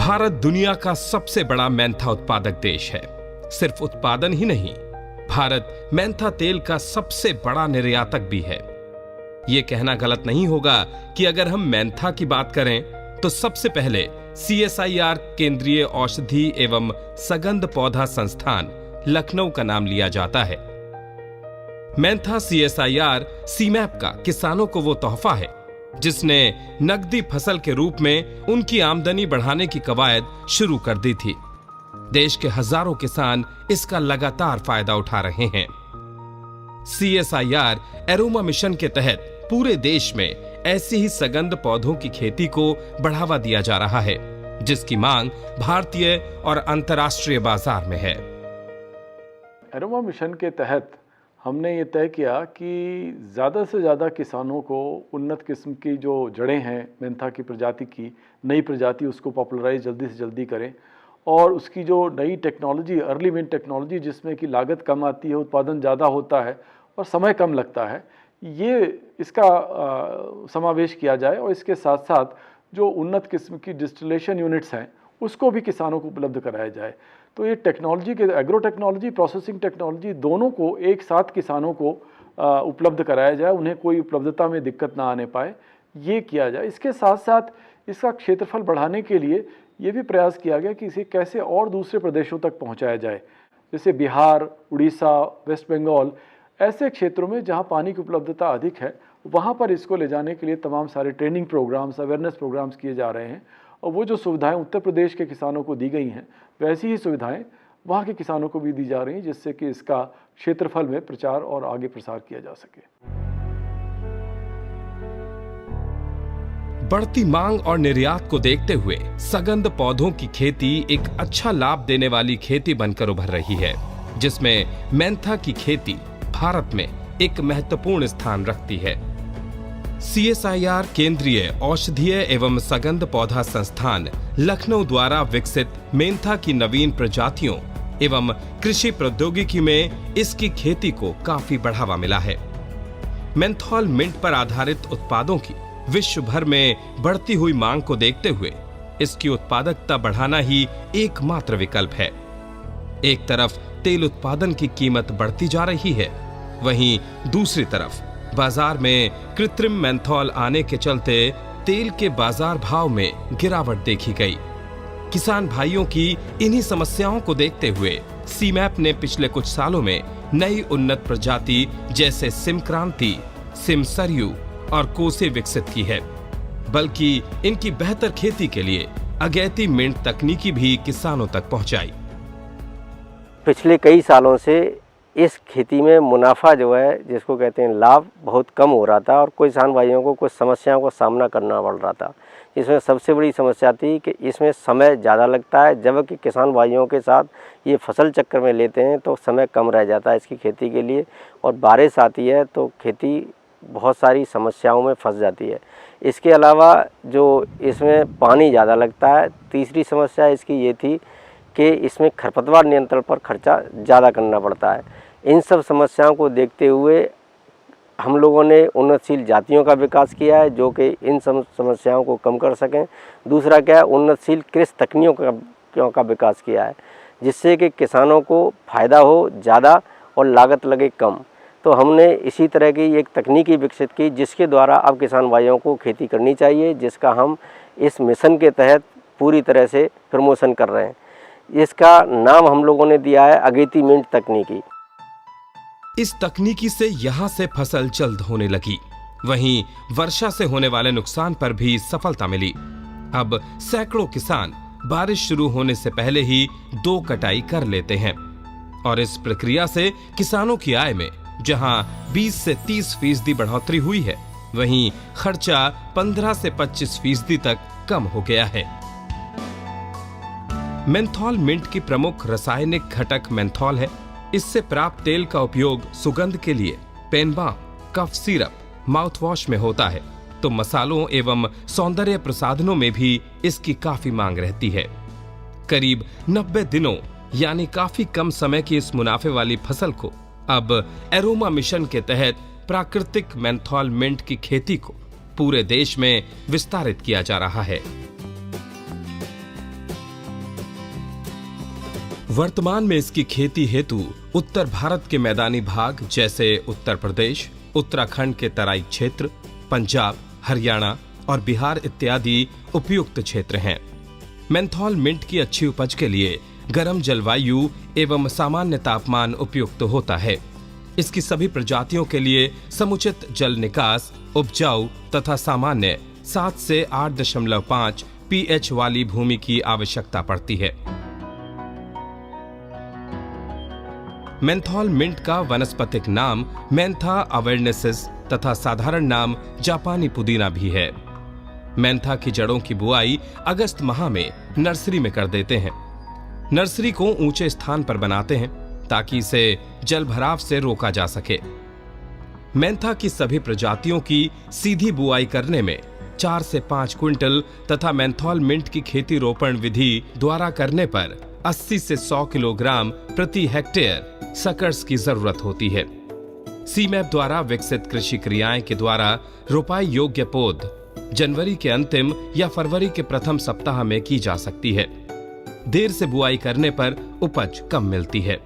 भारत दुनिया का सबसे बड़ा मेंथा उत्पादक देश है। सिर्फ उत्पादन ही नहीं, भारत मेंथा तेल का सबसे बड़ा निर्यातक भी है। यह कहना गलत नहीं होगा कि अगर हम मेंथा की बात करें तो सबसे पहले CSIR केंद्रीय औषधि एवं सगंध पौधा संस्थान लखनऊ का नाम लिया जाता है। मेंथा CSIR सीमैप का किसानों को वो तोहफा है जिसने नकदी फसल के रूप में उनकी आमदनी बढ़ाने की कवायद शुरू कर दी थी। देश के हजारों किसान इसका लगातार फायदा उठा रहे हैं। CSIR एरोमा मिशन के तहत पूरे देश में ऐसी ही सगंध पौधों की खेती को बढ़ावा दिया जा रहा है, जिसकी मांग भारतीय और अंतर्राष्ट्रीय बाजार में है। एरोमा मिशन के तहत हमने ये तय किया कि ज़्यादा से ज़्यादा किसानों को उन्नत किस्म की जो जड़ें हैं मेंथा की प्रजाति की नई प्रजाति उसको पॉपुलराइज जल्दी से जल्दी करें और उसकी जो नई टेक्नोलॉजी अर्ली विन टेक्नोलॉजी जिसमें कि लागत कम आती है, उत्पादन ज़्यादा होता है और समय कम लगता है, ये इसका समावेश किया जाए और इसके साथ साथ जो उन्नत किस्म की डिस्टिलेशन यूनिट्स हैं उसको भी किसानों को उपलब्ध कराया जाए। तो ये टेक्नोलॉजी के एग्रो टेक्नोलॉजी प्रोसेसिंग टेक्नोलॉजी दोनों को एक साथ किसानों को उपलब्ध कराया जाए, उन्हें कोई उपलब्धता में दिक्कत ना आने पाए, ये किया जाए। इसके साथ साथ इसका क्षेत्रफल बढ़ाने के लिए ये भी प्रयास किया गया कि इसे कैसे और दूसरे प्रदेशों तक पहुंचाया जाए, जैसे बिहार, उड़ीसा, वेस्ट बंगाल, ऐसे क्षेत्रों में जहां पानी की उपलब्धता अधिक है वहां पर इसको ले जाने के लिए तमाम सारे ट्रेनिंग प्रोग्राम्स, अवेयरनेस प्रोग्राम्स किए जा रहे हैं। और वो जो सुविधाएं उत्तर प्रदेश के किसानों को दी गई हैं वैसी ही सुविधाएं वहाँ के किसानों को भी दी जा रही हैं, जिससे कि इसका क्षेत्रफल में प्रचार और आगे प्रसार किया जा सके। बढ़ती मांग और निर्यात को देखते हुए सगंध पौधों की खेती एक अच्छा लाभ देने वाली खेती बनकर उभर रही है, जिसमें मेंथा की खेती भारत में एक महत्वपूर्ण स्थान रखती है। CSIR केंद्रीय औषधीय एवं सगंध पौधा संस्थान लखनऊ द्वारा विकसित मेंथा की नवीन प्रजातियों एवं कृषि प्रौद्योगिकी में इसकी खेती को काफी बढ़ावा मिला है। मेंथॉल मिंट पर आधारित उत्पादों की विश्व भर में बढ़ती हुई मांग को देखते हुए इसकी उत्पादकता बढ़ाना ही एकमात्र विकल्प है। एक तरफ तेल उत्पादन की कीमत बढ़ती जा रही है, वहीं दूसरी तरफ बाजार में कृत्रिम मेंथॉल आने के चलते तेल के बाजार भाव में गिरावट देखी गई। किसान भाइयों की इन्हीं समस्याओं को देखते हुए सीमैप ने पिछले कुछ सालों में नई उन्नत प्रजाति जैसे सिम क्रांति, सिम सरयू और कोसे विकसित की है, बल्कि इनकी बेहतर खेती के लिए अगैती मिंट तकनीकी भी किसानों तक पहुंचाई। पिछले कई सालों से इस खेती में मुनाफा जो है, जिसको कहते हैं लाभ, बहुत कम हो रहा था और कोई किसान भाइयों को कुछ समस्याओं का सामना करना पड़ रहा था। इसमें सबसे बड़ी समस्या थी कि इसमें समय ज़्यादा लगता है, जबकि किसान भाइयों के साथ ये फसल चक्र में लेते हैं तो समय कम रह जाता है इसकी खेती के लिए, और बारिश आती है तो खेती बहुत सारी समस्याओं में फंस जाती है। इसके अलावा जो इसमें पानी ज़्यादा लगता है। तीसरी समस्या इसकी ये थी कि इसमें खरपतवार नियंत्रण पर खर्चा ज़्यादा करना पड़ता है। इन सब समस्याओं को देखते हुए हम लोगों ने उन्नतशील जातियों का विकास किया है जो कि इन समस्याओं को कम कर सकें। दूसरा क्या है, उन्नतशील कृषि तकनीकों का विकास किया है जिससे कि किसानों को फ़ायदा हो ज़्यादा और लागत लगे कम। तो हमने इसी तरह की एक तकनीकी विकसित की जिसके द्वारा अब किसान भाइयों को खेती करनी चाहिए, जिसका हम इस मिशन के तहत पूरी तरह से प्रमोशन कर रहे हैं। इसका नाम हम लोगों ने दिया है अगेती मिंट तकनीकी। इस तकनीकी से यहाँ से फसल जल्द होने लगी, वहीं वर्षा से होने वाले नुकसान पर भी सफलता मिली। अब सैकड़ों किसान बारिश शुरू होने से पहले ही 2 कटाई कर लेते हैं और इस प्रक्रिया से किसानों की आय में जहां 20 से 30% बढ़ोतरी हुई है, वहीं खर्चा 15 से 25% तक कम हो गया है। मेंथॉल मिंट की प्रमुख रासायनिक घटक मेंथॉल है। इससे प्राप्त तेल का उपयोग सुगंध के लिए pain balm, cough syrup, mouthwash में होता है, तो मसालों एवं सौंदर्य प्रसाधनों में भी इसकी काफी मांग रहती है। करीब 90 दिनों यानी काफी कम समय की इस मुनाफे वाली फसल को अब एरोमा मिशन के तहत प्राकृतिक मेंथॉल मिंट की खेती को पूरे देश में विस्तारित किया जा रहा है। वर्तमान में इसकी खेती हेतु उत्तर भारत के मैदानी भाग जैसे उत्तर प्रदेश, उत्तराखंड के तराई क्षेत्र, पंजाब, हरियाणा और बिहार इत्यादि उपयुक्त क्षेत्र हैं। मेंथॉल मिंट की अच्छी उपज के लिए गर्म जलवायु एवं सामान्य तापमान उपयुक्त होता है। इसकी सभी प्रजातियों के लिए समुचित जल निकास, उपजाऊ तथा सामान्य 7 से 8.5 pH वाली भूमि की आवश्यकता पड़ती है। मेंथॉल मिंट का वनस्पतिक नाम मेंथा अवेर्नेसिस तथा साधारण नाम जापानी पुदीना भी है। मेंथा की जड़ों की बुआई अगस्त माह में नर्सरी में कर देते हैं। नर्सरी को ऊंचे स्थान पर बनाते हैं ताकि इसे जलभराव से रोका जा सके। मेंथा की सभी प्रजातियों की सीधी बुआई करने में 4 से 5 क्विंटल तथा मेंथॉल मिंट की खेती रोपण विधि द्वारा करने पर 80 से 100 किलोग्राम प्रति हेक्टेयर सकर्स की जरूरत होती है। सीमैप द्वारा विकसित कृषि क्रियाएं के द्वारा रोपाई योग्य पौध जनवरी के अंतिम या फरवरी के प्रथम सप्ताह में की जा सकती है। देर से बुआई करने पर उपज कम मिलती है।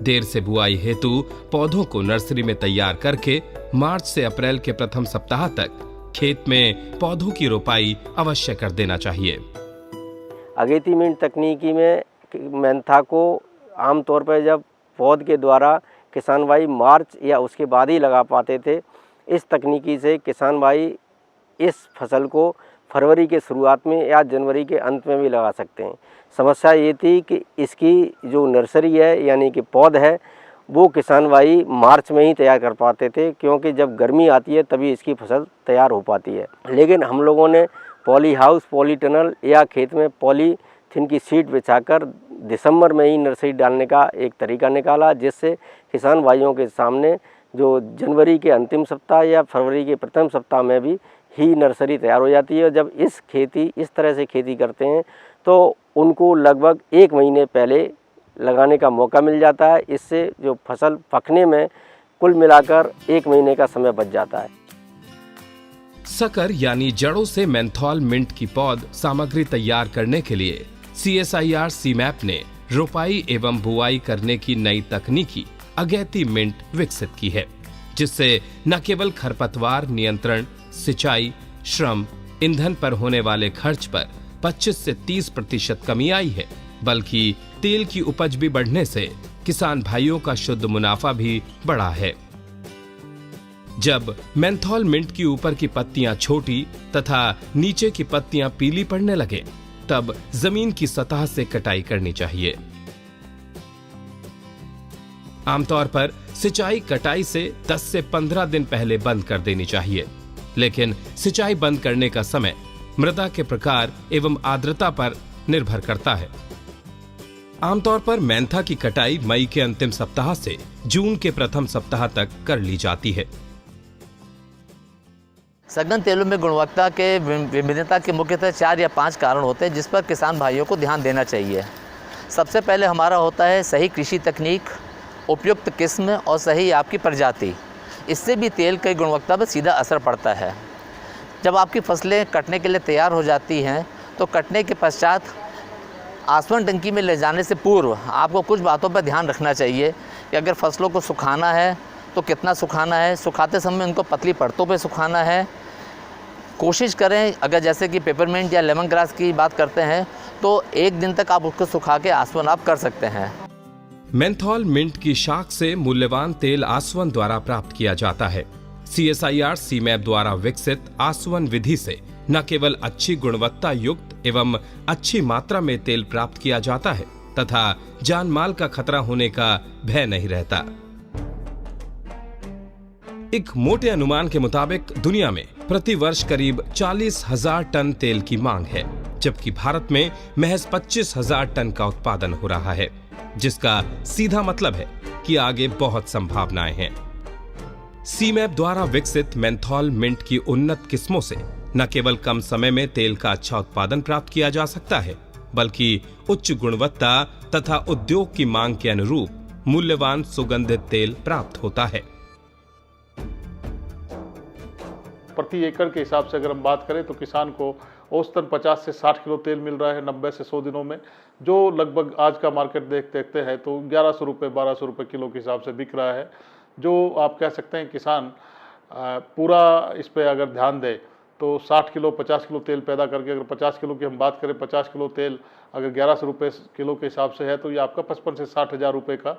देर से बुआई हेतु पौधों को नर्सरी में तैयार करके मार्च से अप्रैल के प्रथम सप्ताह तक खेत में पौधों की रोपाई अवश्य कर देना चाहिए। अगेती मिंट तकनीकी में मेंथा को आमतौर पर जब पौध के द्वारा किसान भाई मार्च या उसके बाद ही लगा पाते थे, इस तकनीकी से किसान भाई इस फसल को फरवरी के शुरुआत में या जनवरी के अंत में भी लगा सकते हैं। समस्या ये थी कि इसकी जो नर्सरी है यानी कि पौध है वो किसान भाई मार्च में ही तैयार कर पाते थे, क्योंकि जब गर्मी आती है तभी इसकी फसल तैयार हो पाती है। लेकिन हम लोगों ने पॉली हाउस, पॉली टनल या खेत में पॉलीथीन की शीट बिछाकर दिसंबर में ही नर्सरी डालने का एक तरीका निकाला, जिससे किसान भाइयों के सामने जो जनवरी के अंतिम सप्ताह या फरवरी के प्रथम सप्ताह में भी ही नर्सरी तैयार हो जाती है। जब इस तरह से खेती करते हैं तो उनको लगभग 1 महीने पहले लगाने का मौका मिल जाता है। इससे जो फसल पकने में कुल मिलाकर 1 महीने का समय बच जाता है। सकर यानी जड़ों से मेंथॉल मिंट की पौध सामग्री तैयार करने के लिए CSIR सीमैप ने रोपाई एवं बुआई करने की नई तकनीकी अगेती मिंट विकसित की है, जिससे न केवल खरपतवार नियंत्रण, सिंचाई, श्रम, ईंधन पर होने वाले खर्च पर 25 से 30% कमी आई है, बल्कि तेल की उपज भी बढ़ने से किसान भाइयों का शुद्ध मुनाफा भी बढ़ा है। जब मेंथॉल मिंट की ऊपर की पत्तियां छोटी तथा नीचे की पत्तियां पीली पड़ने लगे, तब जमीन की सतह से कटाई करनी चाहिए। आमतौर पर सिंचाई कटाई से 10 से 15 दिन पहले बंद कर देनी चाहिए, लेकिन सिंचाई बंद करने का समय मृदा के प्रकार एवं आर्द्रता पर निर्भर करता है। आमतौर पर मेंथा की कटाई मई के अंतिम सप्ताह से जून के प्रथम सप्ताह तक कर ली जाती है। सघन तेलों में गुणवत्ता के विभिन्नता के मुख्यतः 4 या 5 कारण होते हैं, जिस पर किसान भाइयों को ध्यान देना चाहिए। सबसे पहले हमारा होता है सही कृषि तकनीक, उपयुक्त किस्म और सही आपकी प्रजाति। इससे भी तेल की गुणवत्ता पर सीधा असर पड़ता है। जब आपकी फसलें कटने के लिए तैयार हो जाती हैं तो कटने के पश्चात आसवन टंकी में ले जाने से पूर्व आपको कुछ बातों पर ध्यान रखना चाहिए कि अगर फसलों को सुखाना है तो कितना सुखाना है, सुखाते समय उनको पतली परतों पे सुखाना है। कोशिश करें, अगर जैसे कि पेपरमिंट या लेमन ग्रास की बात करते हैं तो 1 दिन तक आप उसको सुखा के आसवन आप कर सकते हैं। मेंथॉल मिंट की शाख से मूल्यवान तेल आसवन द्वारा प्राप्त किया जाता है। CSIR सीमैप द्वारा विकसित आसवन विधि से न केवल अच्छी गुणवत्ता युक्त एवं अच्छी मात्रा में तेल प्राप्त किया जाता है तथा जान माल का खतरा होने का भय नहीं रहता। एक मोटे अनुमान के मुताबिक दुनिया में प्रति वर्ष करीब 40,000 टन तेल की मांग है, जबकि भारत में महज 25,000 टन का उत्पादन हो रहा है, जिसका सीधा मतलब है कि आगे बहुत संभावनाएं हैं। सीमैप द्वारा विकसित मेंथॉल मिंट की उन्नत किस्मों से न केवल कम समय में तेल का अच्छा उत्पादन प्राप्त किया जा सकता है, बल्कि उच्च गुणवत्ता तथा उद्योग की मांग के अनुरूप मूल्यवान सुगंधित तेल प्राप्त होता है। प्रति एकड़ के हिसाब से अगर हम बात करें तो किसान को औसतन 50 से 60 किलो तेल मिल रहा है 90 से 100 दिनों में, जो लगभग आज का मार्केट देखते हैं तो 1100 रुपये 1200 रुपये किलो के हिसाब से बिक रहा है। जो आप कह सकते हैं किसान पूरा इस पे अगर ध्यान दे तो 60 किलो 50 किलो तेल पैदा करके, अगर 50 किलो की हम बात करें, 50 किलो तेल अगर 1100 रुपये किलो के हिसाब से है तो ये आपका 55 से 60 हज़ार रुपये का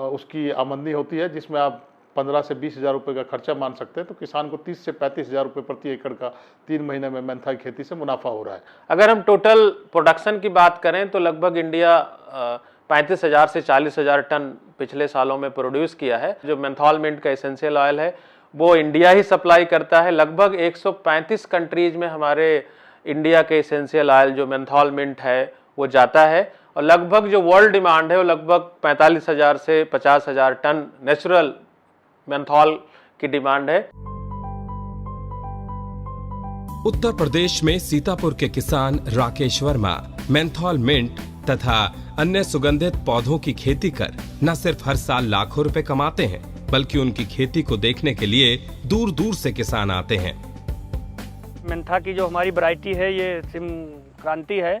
उसकी आमदनी होती है, जिसमें आप 15 से 20 हज़ार रुपये का खर्चा मान सकते हैं। तो किसान को 30 से 35 हज़ार रुपये प्रति एकड़ का 3 महीने में मेंथा की खेती से मुनाफा हो रहा है। अगर हम टोटल प्रोडक्शन की बात करें तो लगभग इंडिया 35,000 से 40,000 टन पिछले सालों में प्रोड्यूस किया है। जो मेंथॉल मिंट का एसेंशियल ऑयल है वो इंडिया ही सप्लाई करता है। लगभग 135 कंट्रीज में हमारे इंडिया के एसेंशियल ऑयल जो मेंथॉल मिंट है वो जाता है, और लगभग जो वर्ल्ड डिमांड है वो लगभग 45,000 से 50,000 टन नेचुरल मेंथॉल की डिमांड है। उत्तर प्रदेश में सीतापुर के किसान राकेश वर्मा मेंथॉल मिंट तथा अन्य सुगंधित पौधों की खेती कर न सिर्फ हर साल लाखों रुपए कमाते हैं, बल्कि उनकी खेती को देखने के लिए दूर दूर से किसान आते हैं। मेंथा की जो हमारी वैरायटी है ये सिम क्रांति है,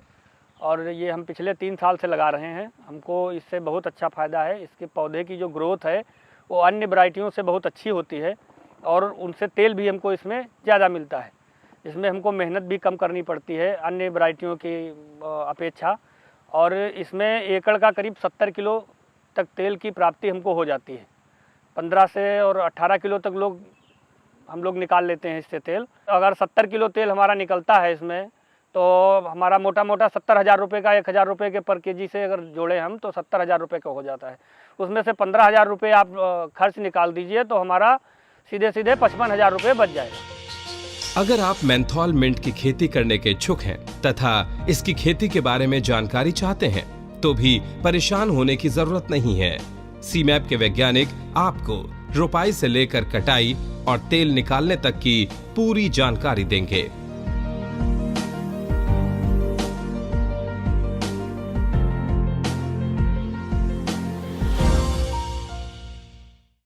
और ये हम पिछले 3 साल से लगा रहे हैं। हमको इससे बहुत अच्छा फ़ायदा है। इसके पौधे की जो ग्रोथ है वो अन्य वैरायटियों से बहुत अच्छी होती है, और उनसे तेल भी हमको इसमें ज़्यादा मिलता है। इसमें हमको मेहनत भी कम करनी पड़ती है अन्य वैरायटियों की अपेक्षा, और इसमें एकड़ का करीब 70 किलो तक तेल की प्राप्ति हमको हो जाती है। 15 से और 18 किलो तक हम लोग निकाल लेते हैं इससे तेल। अगर 70 किलो तेल हमारा निकलता है इसमें, तो हमारा मोटा मोटा 70,000 रुपये का 1,000 रुपये के पर केजी से अगर जोड़े हम तो 70,000 रुपये का हो जाता है। उसमें से 15,000 रुपये आप खर्च निकाल दीजिए तो हमारा सीधे सीधे 55,000 रुपये बच जाएगा। अगर आप मेंथॉल मिंट की खेती करने के इच्छुक हैं तथा इसकी खेती के बारे में जानकारी चाहते हैं तो भी परेशान होने की जरूरत नहीं है। सीमैप के वैज्ञानिक आपको रोपाई से लेकर कटाई और तेल निकालने तक की पूरी जानकारी देंगे।